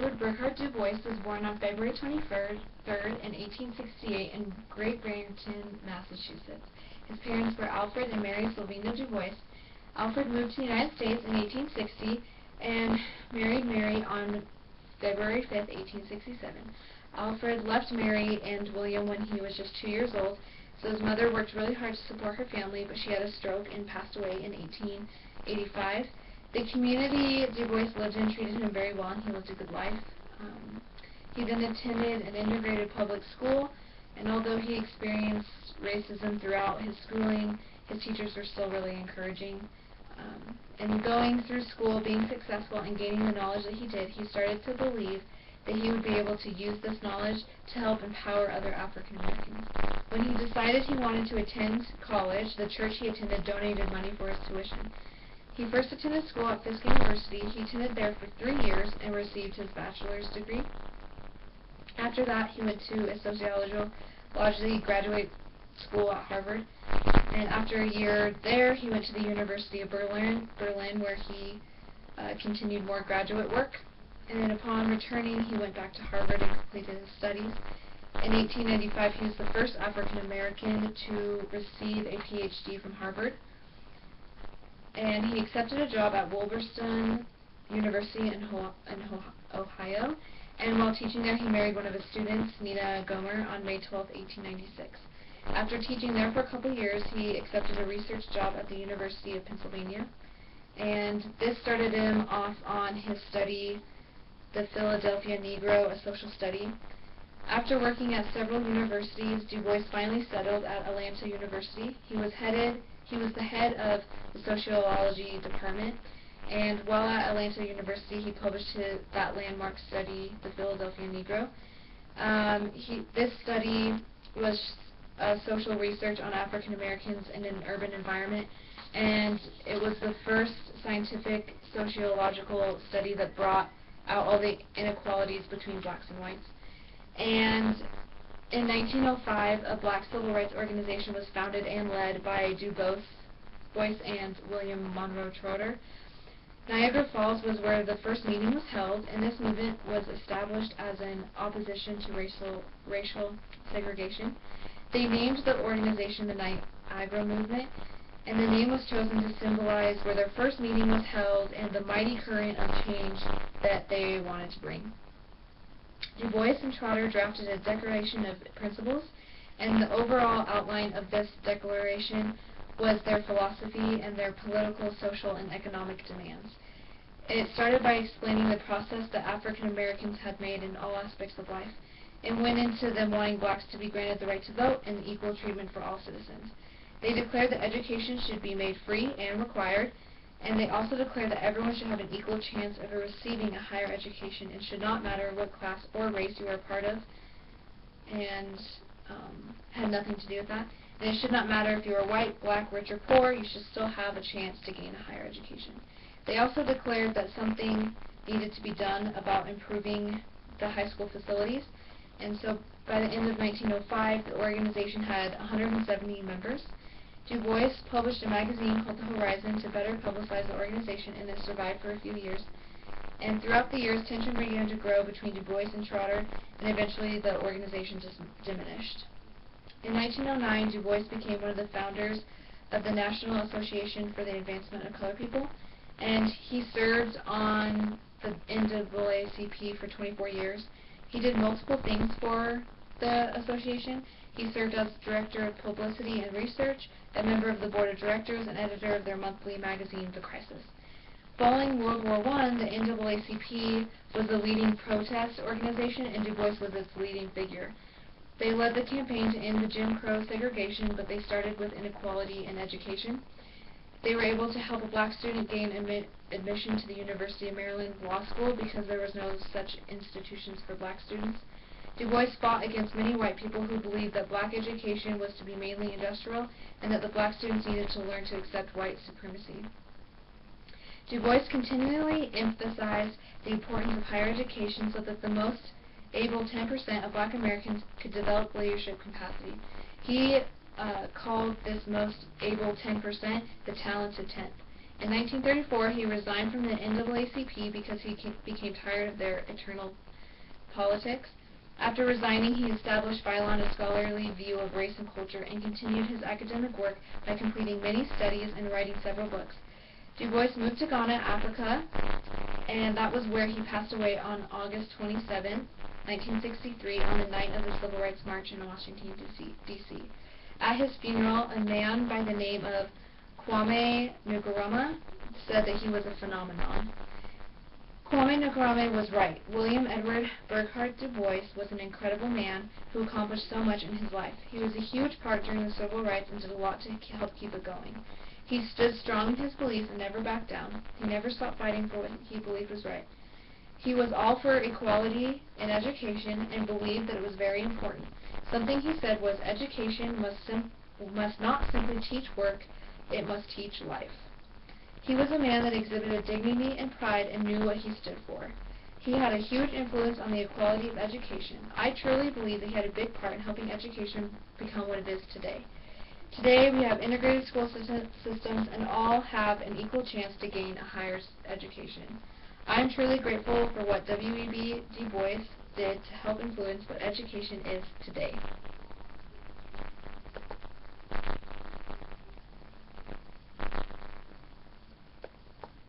Edward Burghardt Du Bois was born on February 23rd in 1868 in Great Barrington, Massachusetts. His parents were Alfred and Mary Sylvina Du Bois. Alfred moved to the United States in 1860 and married Mary on February 5th, 1867. Alfred left Mary and William when he was just 2 years old, so his mother worked really hard to support her family, but she had a stroke and passed away in 1885. The community Du Bois lived in treated him very well, and he lived a good life. He then attended an integrated public school, and although he experienced racism throughout his schooling, his teachers were still really encouraging. And going through school, being successful, and gaining the knowledge that he did, he started to believe that he would be able to use this knowledge to help empower other African Americans. When he decided he wanted to attend college, the church he attended donated money for his tuition. He first attended school at Fisk University. He attended there for 3 years and received his bachelor's degree. After that, he went to a sociology graduate school at Harvard. And after a year there, he went to the University of Berlin where he continued more graduate work. And then upon returning, he went back to Harvard and completed his studies. In 1895, he was the first African American to receive a PhD from Harvard. And he accepted a job at Wolverstone University in Ohio. And while teaching there, he married one of his students, Nina Gomer, on May 12, 1896. After teaching there for a couple years, he accepted a research job at the University of Pennsylvania. And this started him off on his study, the Philadelphia Negro, a social study. After working at several universities, Du Bois finally settled at Atlanta University. He was the head of the sociology department, and while at Atlanta University, he published that landmark study, the Philadelphia Negro. This study was social research on African Americans in an urban environment, and it was the first scientific sociological study that brought out all the inequalities between blacks and whites. And in 1905, a black civil rights organization was founded and led by Du Bois and William Monroe Trotter. Niagara Falls was where the first meeting was held, and this movement was established as an opposition to racial segregation. They named the organization the Niagara Movement, and the name was chosen to symbolize where their first meeting was held and the mighty current of change that they wanted to bring. Du Bois and Trotter drafted a Declaration of Principles, and the overall outline of this declaration was their philosophy and their political, social, and economic demands. It started by explaining the process that African Americans had made in all aspects of life, and went into them wanting blacks to be granted the right to vote and equal treatment for all citizens. They declared that education should be made free and required, and they also declared that everyone should have an equal chance of receiving a higher education and should not matter what class or race you are a part of, and had nothing to do with that. And it should not matter if you are white, black, rich, or poor, you should still have a chance to gain a higher education. They also declared that something needed to be done about improving the high school facilities, and so by the end of 1905, the organization had 170 members. Du Bois published a magazine called The Horizon to better publicize the organization, and it survived for a few years. And throughout the years, tension began to grow between Du Bois and Trotter, and eventually the organization just diminished. In 1909, Du Bois became one of the founders of the National Association for the Advancement of Colored People, and he served on the NAACP for 24 years. He did multiple things for the association. He served as Director of Publicity and Research, a member of the Board of Directors, and editor of their monthly magazine, The Crisis. Following World War I, the NAACP was the leading protest organization, and Du Bois was its leading figure. They led the campaign to end the Jim Crow segregation, but they started with inequality in education. They were able to help a black student gain admission to the University of Maryland Law School because there was no such institutions for black students. Du Bois fought against many white people who believed that black education was to be mainly industrial and that the black students needed to learn to accept white supremacy. Du Bois continually emphasized the importance of higher education so that the most able 10% of black Americans could develop leadership capacity. He called this most able 10% the talented 10th. In 1934, he resigned from the NAACP because he became tired of their eternal politics. After resigning, he established Philon, a scholarly view of race and culture, and continued his academic work by completing many studies and writing several books. Du Bois moved to Ghana, Africa, and that was where he passed away on August 27, 1963, on the night of the Civil Rights March in Washington, D.C. At his funeral, a man by the name of Kwame Nkrumah said that he was a phenomenon. Kwame Nkrumah was right. William Edward Burghardt Du Bois was an incredible man who accomplished so much in his life. He was a huge part during the civil rights and did a lot to help keep it going. He stood strong in his beliefs and never backed down. He never stopped fighting for what he believed was right. He was all for equality in education and believed that it was very important. Something he said was, education must not simply teach work, it must teach life. He was a man that exhibited dignity and pride and knew what he stood for. He had a huge influence on the equality of education. I truly believe that he had a big part in helping education become what it is today. Today we have integrated school systems and all have an equal chance to gain a higher education. I am truly grateful for what W.E.B. Du Bois did to help influence what education is today.